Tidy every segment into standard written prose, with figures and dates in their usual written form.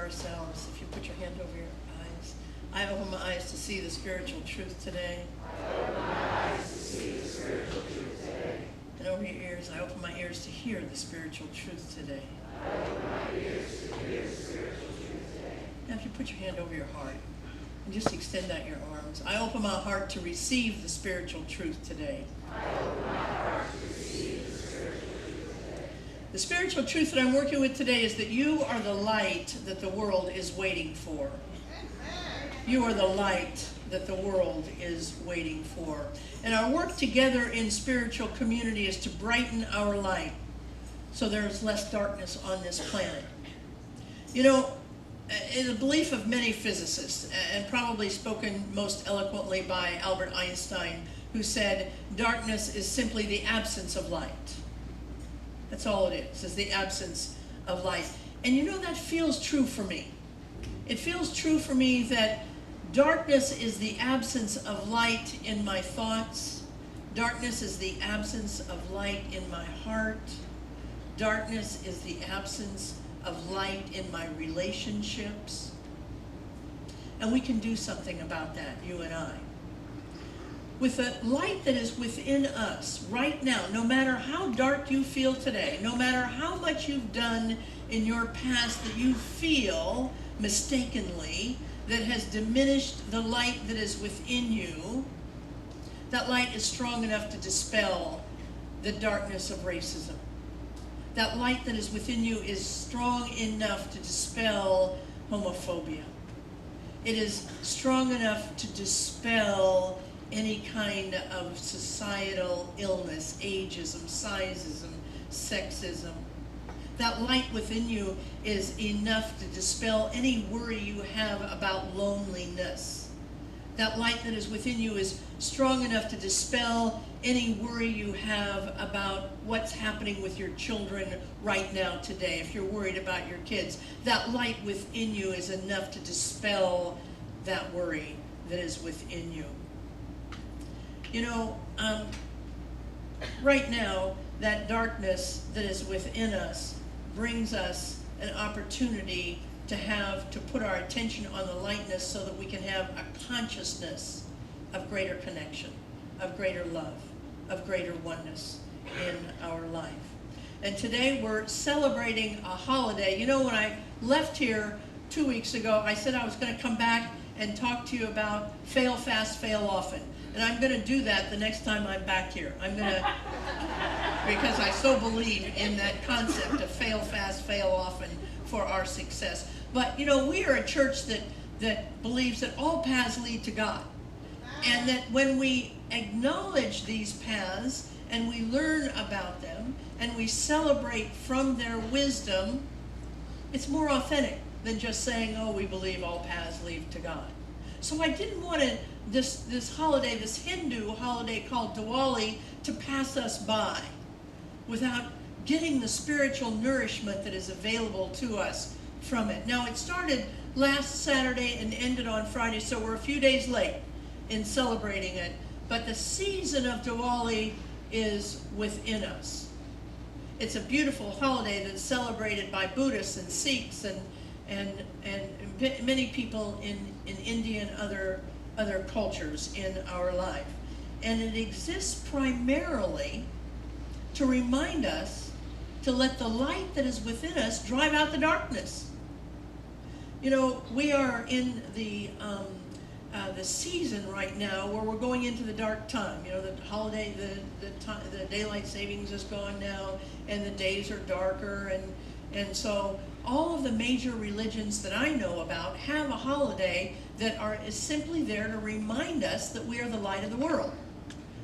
ourselves. If you put your hand over your eyes. I open my eyes to see the spiritual truth today. I open my eyes to see the spiritual truth today. And over your ears, I open my ears to hear the spiritual truth today. I open my ears to hear the spiritual truth today. Now if you put your hand over your heart and just extend out your arms. I open my heart to receive the spiritual truth today. I open my heart to receive the spiritual truth today. The spiritual truth that I'm working with today is that you are the light that the world is waiting for. You are the light that the world is waiting for. And our work together in spiritual community is to brighten our light so there's less darkness on this planet. You know, in the belief of many physicists, and probably spoken most eloquently by Albert Einstein, who said, darkness is simply the absence of light. That's all it is the absence of light. And you know, that feels true for me. It feels true for me that darkness is the absence of light in my thoughts. Darkness is the absence of light in my heart. Darkness is the absence of light in my relationships. And we can do something about that, you and I. With the light that is within us right now, no matter how dark you feel today, no matter how much you've done in your past that you feel mistakenly that has diminished the light that is within you, that light is strong enough to dispel the darkness of racism. That light that is within you is strong enough to dispel homophobia. It is strong enough to dispel any kind of societal illness, ageism, sizeism, sexism. That light within you is enough to dispel any worry you have about loneliness. That light that is within you is strong enough to dispel any worry you have about what's happening with your children right now today. If you're worried about your kids, that light within you is enough to dispel that worry that is within you. You know, right now, that darkness that is within us brings us an opportunity to put our attention on the lightness so that we can have a consciousness of greater connection, of greater love, of greater oneness in our life. And today we're celebrating a holiday. You know, when I left here 2 weeks ago, I said I was going to come back and talk to you about fail fast, fail often. And I'm going to do that the next time I'm back here. I'm going to, because I so believe in that concept of fail fast, fail often for our success. But, you know, we are a church that believes that all paths lead to God. And that when we acknowledge these paths and we learn about them and we celebrate from their wisdom, it's more authentic than just saying, oh, we believe all paths lead to God. So I didn't want this holiday, this Hindu holiday called Diwali, to pass us by without getting the spiritual nourishment that is available to us from it. Now, it started last Saturday and ended on Friday, so we're a few days late in celebrating it. But the season of Diwali is within us. It's a beautiful holiday that's celebrated by Buddhists and Sikhs and many people in India and other cultures in our life. And it exists primarily to remind us to let the light that is within us drive out the darkness. You know, we are in the season right now where we're going into the dark time. You know, the holiday, the daylight savings is gone now, and the days are darker, and so all of the major religions that I know about have a holiday that is simply there to remind us that we are the light of the world.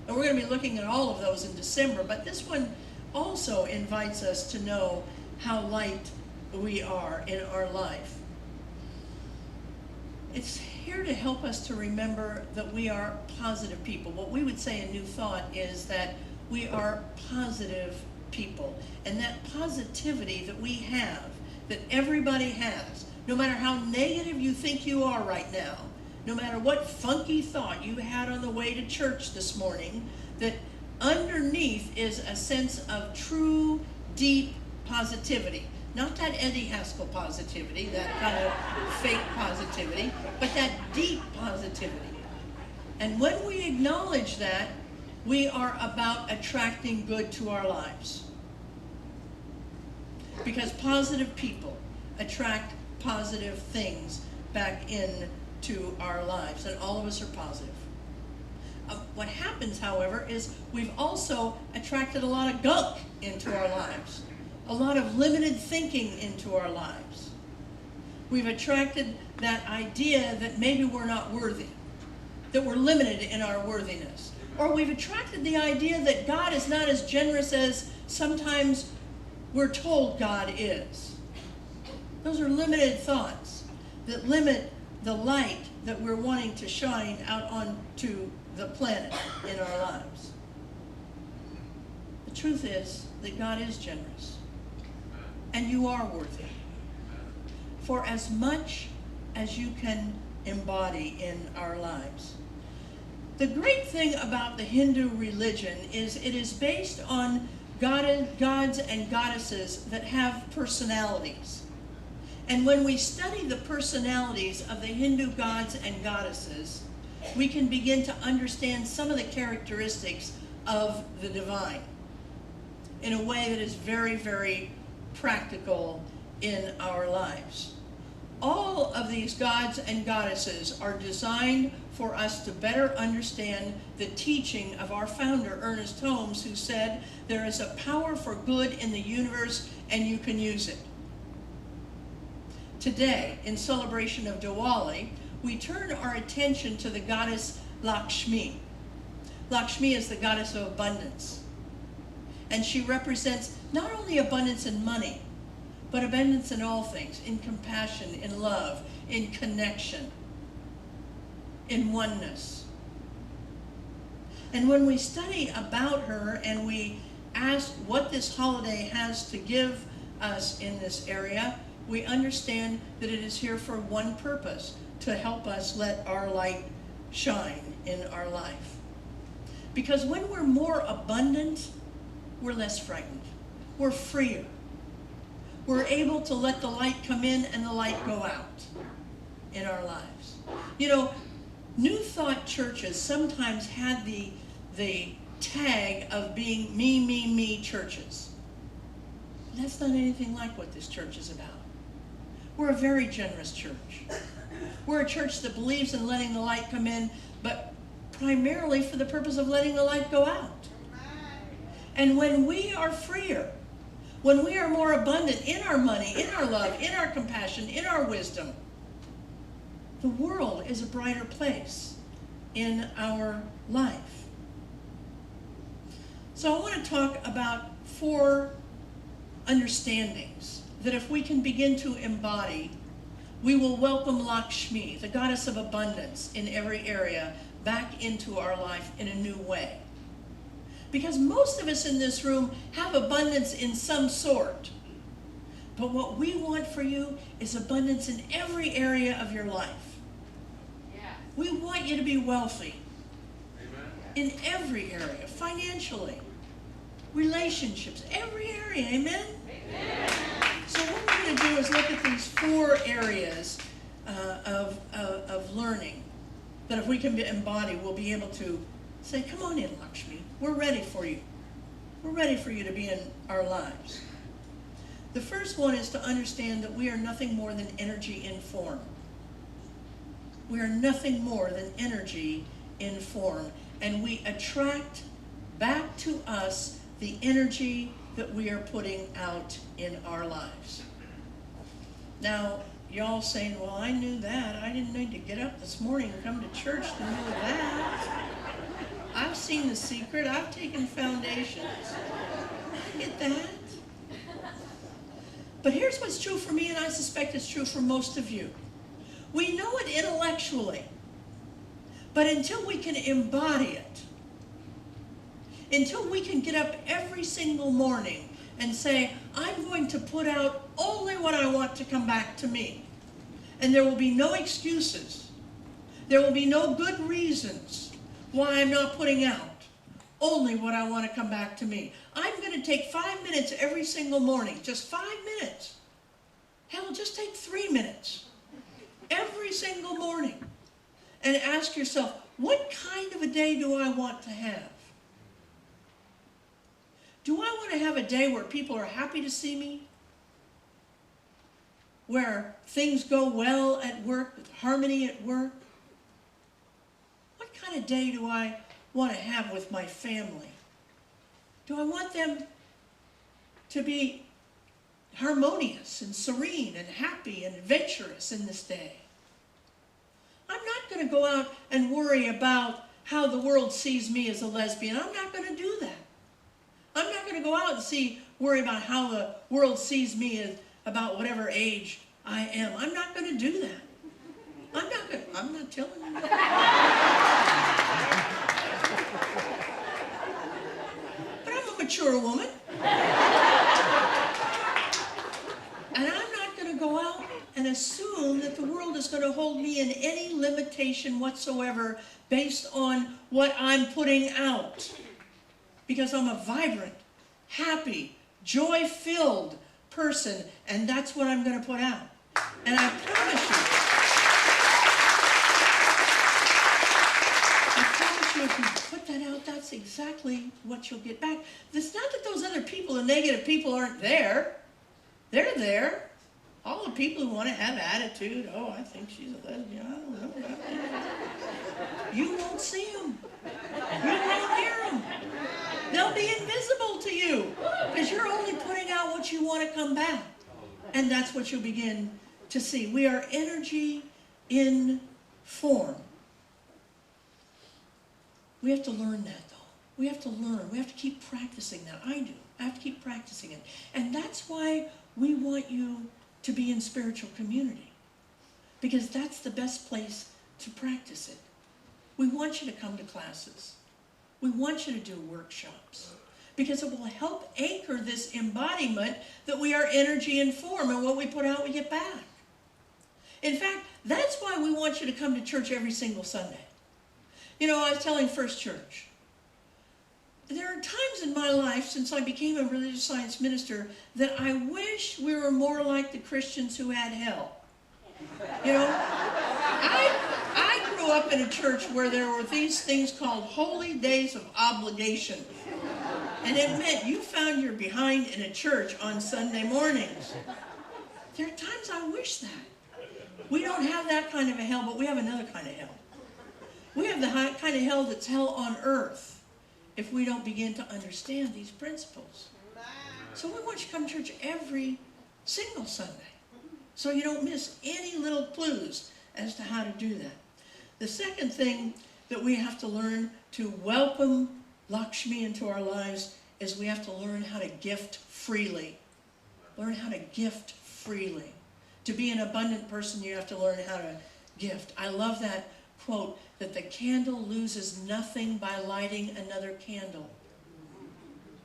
And we're going to be looking at all of those in December, but this one also invites us to know how light we are in our life. It's here to help us to remember that we are positive people. What we would say in New Thought is that we are positive people. And that positivity that we have, that everybody has, no matter how negative you think you are right now, no matter what funky thought you had on the way to church this morning, that underneath is a sense of true, deep positivity. Not that Eddie Haskell positivity, that kind of fake positivity, but that deep positivity. And when we acknowledge that, we are about attracting good to our lives. Because positive people attract positive things back into our lives, and all of us are positive. What happens, however, is we've also attracted a lot of gunk into our lives, a lot of limited thinking into our lives. We've attracted that idea that maybe we're not worthy, that we're limited in our worthiness. Or we've attracted the idea that God is not as generous as sometimes we're told God is. Those are limited thoughts that limit the light that we're wanting to shine out onto the planet in our lives. The truth is that God is generous, and you are worthy for as much as you can embody in our lives. The great thing about the Hindu religion is it is based on gods and goddesses that have personalities. And when we study the personalities of the Hindu gods and goddesses, we can begin to understand some of the characteristics of the divine in a way that is very, very practical in our lives. All of these gods and goddesses are designed for us to better understand the teaching of our founder, Ernest Holmes, who said, there is a power for good in the universe and you can use it. Today, in celebration of Diwali, we turn our attention to the goddess Lakshmi. Lakshmi is the goddess of abundance. And she represents not only abundance in money, but abundance in all things, in compassion, in love, in connection, in oneness. And when we study about her and we ask what this holiday has to give us in this area, we understand that it is here for one purpose, to help us let our light shine in our life. Because when we're more abundant, we're less frightened. We're freer. We're able to let the light come in and the light go out in our lives. You know, New Thought churches sometimes had the tag of being me churches. That's not anything like what this church is about. We're a very generous church. We're a church that believes in letting the light come in, but primarily for the purpose of letting the light go out. And when we are freer, when we are more abundant in our money, in our love, in our compassion, in our wisdom, the world is a brighter place in our life. So I want to talk about 4 understandings that if we can begin to embody, we will welcome Lakshmi, the goddess of abundance in every area, back into our life in a new way. Because most of us in this room have abundance in some sort. But what we want for you is abundance in every area of your life. Yeah. We want you to be wealthy. Amen. In every area, financially, relationships, every area, amen? Amen. So what we're going to do is look at these 4 areas of learning that if we can embody, we'll be able to say, come on in, Lakshmi. We're ready for you. We're ready for you to be in our lives. The first one is to understand that we are nothing more than energy in form. We are nothing more than energy in form. And we attract back to us the energy that we are putting out in our lives. Now, y'all saying, well, I knew that. I didn't need to get up this morning and come to church to know that. I've seen The Secret. I've taken foundations. I get that. But here's what's true for me, and I suspect it's true for most of you. We know it intellectually, but until we can embody it, until we can get up every single morning and say, I'm going to put out only what I want to come back to me. And there will be no excuses. There will be no good reasons why I'm not putting out only what I want to come back to me. I'm going to take 5 minutes every single morning, just 5 minutes. Hell, just take 3 minutes every single morning and ask yourself, what kind of a day do I want to have? Do I want to have a day where people are happy to see me? Where things go well at work, with harmony at work? What kind of day do I want to have with my family? Do I want them to be harmonious and serene and happy and adventurous in this day? I'm not going to go out and worry about how the world sees me as a lesbian. I'm not going to do that. I'm not going to go out and worry about how the world sees me as about whatever age I am. I'm not going to do that. I'm not telling you that. But I'm a mature woman. And I'm not going to go out and assume that the world is going to hold me in any limitation whatsoever based on what I'm putting out. Because I'm a vibrant, happy, joy-filled person, and that's what I'm going to put out. And I promise you, if you put that out, that's exactly what you'll get back. It's not that those other people, the negative people, aren't there. They're there. All the people who want to have attitude, oh, I think she's a lesbian, I don't know. You won't see them. You won't hear them. They'll be invisible to you because you're only putting out what you want to come back. And that's what you'll begin to see. We are energy in form. We have to learn that, though. We have to learn. We have to keep practicing that. I do. I have to keep practicing it. And that's why we want you to be in spiritual community, because that's the best place to practice it. We want you to come to classes. We want you to do workshops, because it will help anchor this embodiment that we are energy and form, and what we put out we get back. In fact, that's why we want you to come to church every single Sunday. You know, I was telling First Church, there are times in my life since I became a religious science minister that I wish we were more like the Christians who had hell. You know, I grew up in a church where there were these things called holy days of obligation. And it meant you found your behind in a church on Sunday mornings. There are times I wish that. We don't have that kind of a hell, but we have another kind of hell. We have the kind of hell that's hell on earth if we don't begin to understand these principles. So we want you to come to church every single Sunday, so you don't miss any little clues as to how to do that. The second thing that we have to learn to welcome Lakshmi into our lives is we have to learn how to gift freely. Learn how to gift freely. To be an abundant person, you have to learn how to gift. I love that quote, that the candle loses nothing by lighting another candle.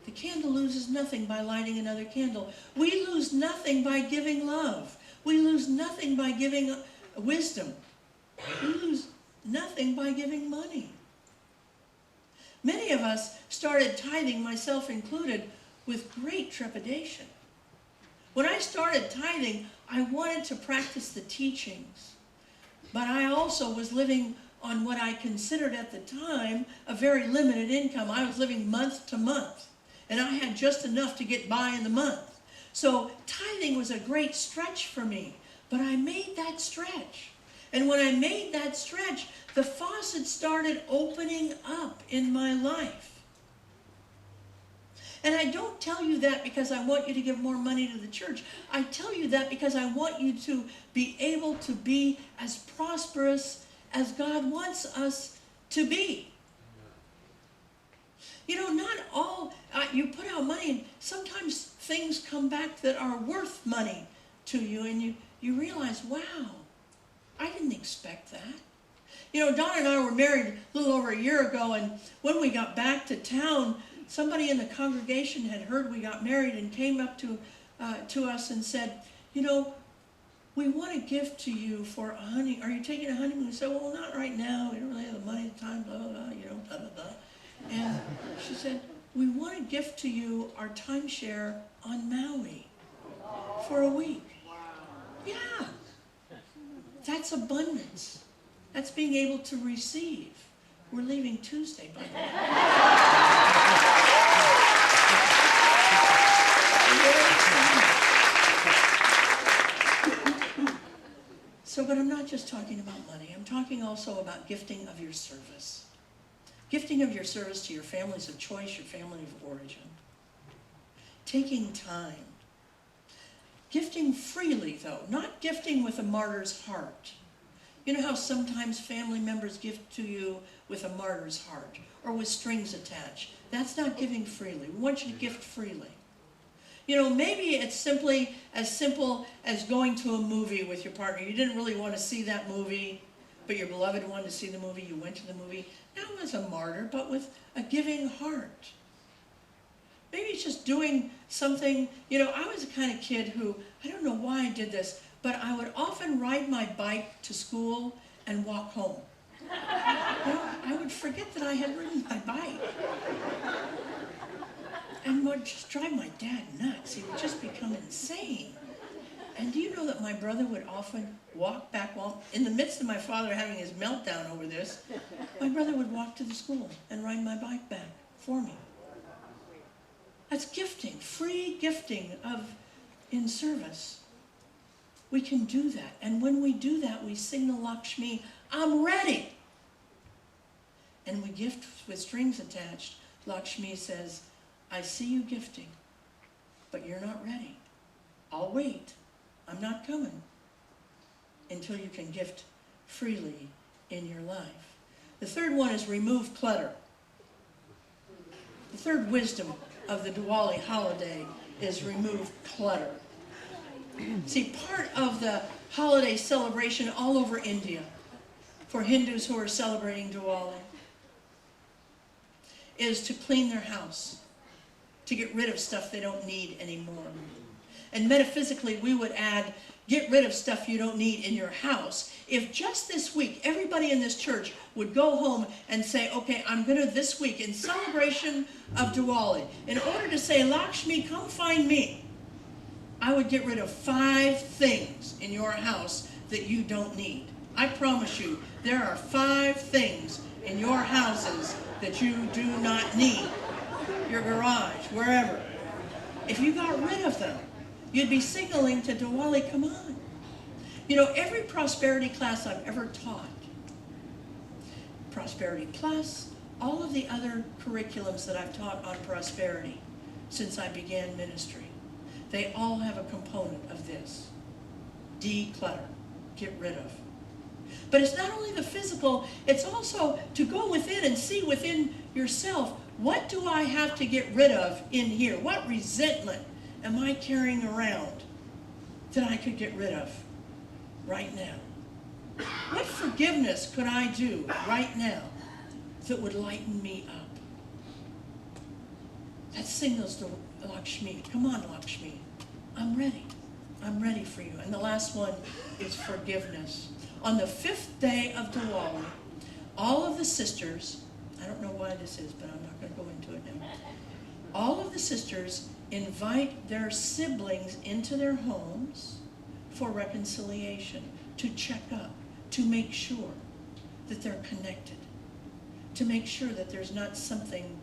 The candle loses nothing by lighting another candle. We lose nothing by giving love. We lose nothing by giving wisdom. We lose nothing by giving money. Many of us started tithing, myself included, with great trepidation. When I started tithing, I wanted to practice the teachings, but I also was living on what I considered at the time a very limited income. I was living month to month, and I had just enough to get by in the month. So tithing was a great stretch for me, but I made that stretch. And when I made that stretch, the faucet started opening up in my life. And I don't tell you that because I want you to give more money to the church. I tell you that because I want you to be able to be as prosperous as God wants us to be. You know, not all, you put out money and sometimes things come back that are worth money to you, and you realize, wow, I didn't expect that. You know, Don and I were married a little over a year ago, and when we got back to town, somebody in the congregation had heard we got married and came up to us and said, you know, we want to give to you for a honeymoon. Are you taking a honeymoon? We said, well, not right now. We don't really have the money, the time, blah, blah, blah, you know, blah, blah, blah. And she said, we want to gift to you our timeshare on Maui for a week. Yeah, that's abundance. That's being able to receive. We're leaving Tuesday, by the way. So, but I'm not just talking about money. I'm talking also about gifting of your service. Gifting of your service to your families of choice, your family of origin. Taking time. Gifting freely, though, not gifting with a martyr's heart. You know how sometimes family members gift to you with a martyr's heart or with strings attached? That's not giving freely. We want you to gift freely. You know, maybe it's simply as simple as going to a movie with your partner. You didn't really want to see that movie, but your beloved wanted to see the movie. You went to the movie, not as a martyr, but with a giving heart. Maybe it's just doing something. You know, I was the kind of kid who, I don't know why I did this, but I would often ride my bike to school and walk home. You know, I would forget that I had ridden my bike. And would just drive my dad nuts. He would just become insane. And do you know that my brother would often walk back while, in the midst of my father having his meltdown over this, my brother would walk to the school and ride my bike back for me. That's gifting, free gifting of in service. We can do that. And when we do that, we signal Lakshmi, I'm ready. And we gift with strings attached. Lakshmi says, I see you gifting, but you're not ready. I'll wait. I'm not coming until you can gift freely in your life. The third one is remove clutter. The third wisdom of the Diwali holiday is remove clutter. See, part of the holiday celebration all over India for Hindus who are celebrating Diwali is to clean their house, to get rid of stuff they don't need anymore. And metaphysically, we would add, get rid of stuff you don't need in your house. If just this week, everybody in this church would go home and say, okay, I'm going to this week, in celebration of Diwali, in order to say, Lakshmi, come find me, I would get rid of 5 things in your house that you don't need. I promise you, there are 5 things in your houses that you do not need. Your garage, wherever. If you got rid of them, you'd be signaling to Diwali, come on. You know, every prosperity class I've ever taught, Prosperity Plus, all of the other curriculums that I've taught on prosperity since I began ministry, they all have a component of this. Declutter, get rid of. But it's not only the physical, it's also to go within and see within yourself, what do I have to get rid of in here? What resentment am I carrying around that I could get rid of right now? What forgiveness could I do right now that would lighten me up? That signals to Lakshmi, come on Lakshmi, I'm ready. I'm ready for you. And the last one is forgiveness. On the 5th day of Diwali, all of the sisters, I don't know why this is, but I'm not going to go into it now. All of the sisters invite their siblings into their homes for reconciliation, to check up, to make sure that they're connected, to make sure that there's not something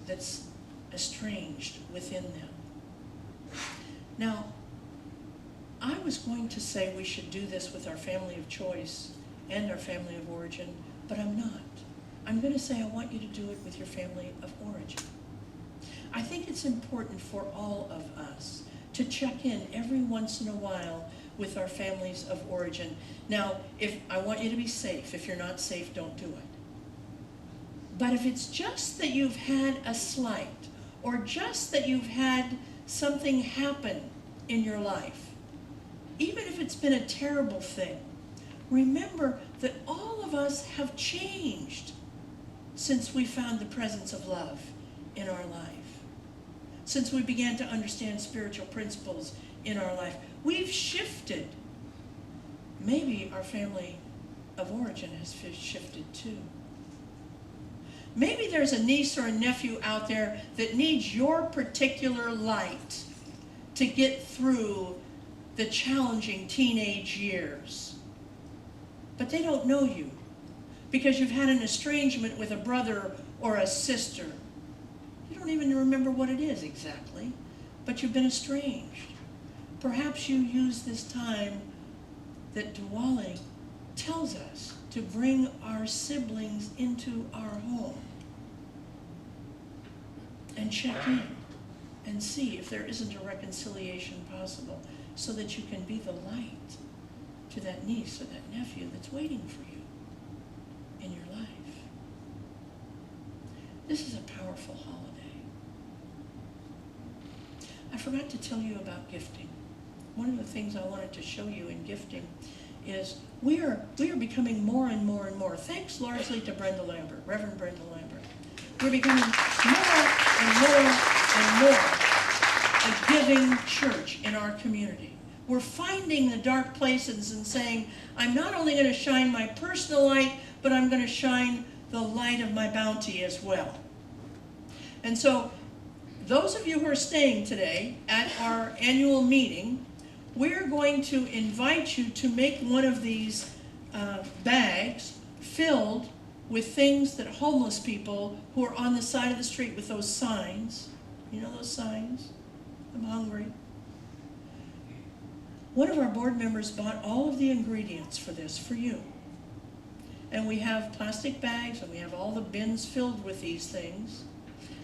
that's estranged within them. Now, I was going to say we should do this with our family of choice and our family of origin, but I'm not. I'm going to say I want you to do it with your family of origin. I think it's important for all of us to check in every once in a while with our families of origin. Now, if I want you to be safe. If you're not safe, don't do it. But if it's just that you've had a slight, or just that you've had something happen in your life, even if it's been a terrible thing, remember that all of us have changed since we found the presence of love in our life. Since we began to understand spiritual principles in our life, we've shifted. Maybe our family of origin has shifted too. Maybe there's a niece or a nephew out there that needs your particular light to get through the challenging teenage years. But they don't know you because you've had an estrangement with a brother or a sister. You don't even remember what it is exactly, but you've been estranged. Perhaps you use this time that Diwali tells us to bring our siblings into our home and check in and see if there isn't a reconciliation possible so that you can be the light to that niece or that nephew that's waiting for you in your life. This is a powerful holiday. I forgot to tell you about gifting. One of the things I wanted to show you in gifting is we are becoming more and more and more, thanks largely to Brenda Lambert, Reverend Brenda Lambert. We're becoming more and more a giving church in our community. We're finding the dark places and saying, I'm not only going to shine my personal light, but I'm going to shine the light of my bounty as well. And so, those of you who are staying today at our annual meeting, we're going to invite you to make one of these bags filled with things that homeless people who are on the side of the street with those signs, you know those signs, I'm hungry. One of our board members bought all of the ingredients for this for you. And we have plastic bags and we have all the bins filled with these things.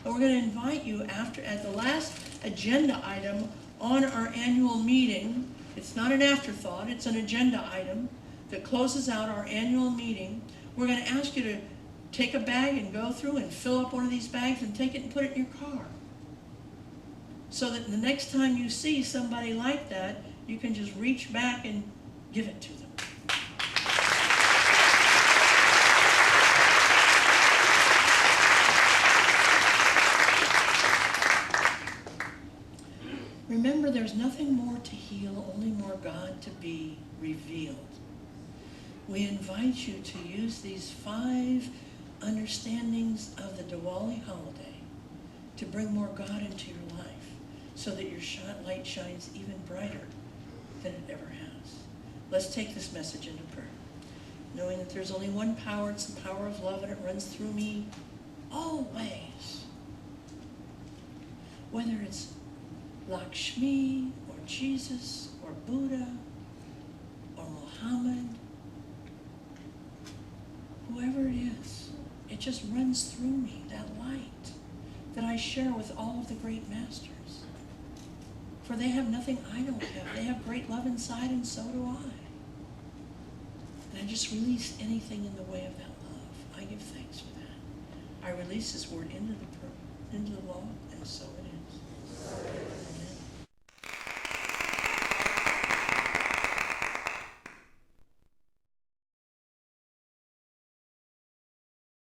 And we're going to invite you after, at the last agenda item on our annual meeting. It's not an afterthought, it's an agenda item that closes out our annual meeting. We're going to ask you to take a bag and go through and fill up one of these bags and take it and put it in your car. So that the next time you see somebody like that, you can just reach back and give it to them. Remember, there's nothing more to heal, only more God to be revealed. We invite you to use these 5 understandings of the Diwali holiday to bring more God into your life so that your light shines even brighter than it ever has. Let's take this message into prayer, knowing that there's only one power. It's the power of love, and it runs through me always. Whether it's Lakshmi, or Jesus, or Buddha, or Muhammad, whoever it is, it just runs through me, that light that I share with all of the great masters. For they have nothing I don't have. They have great love inside, and so do I. And I just release anything in the way of that love. I give thanks for that. I release His word into the law, and so it is.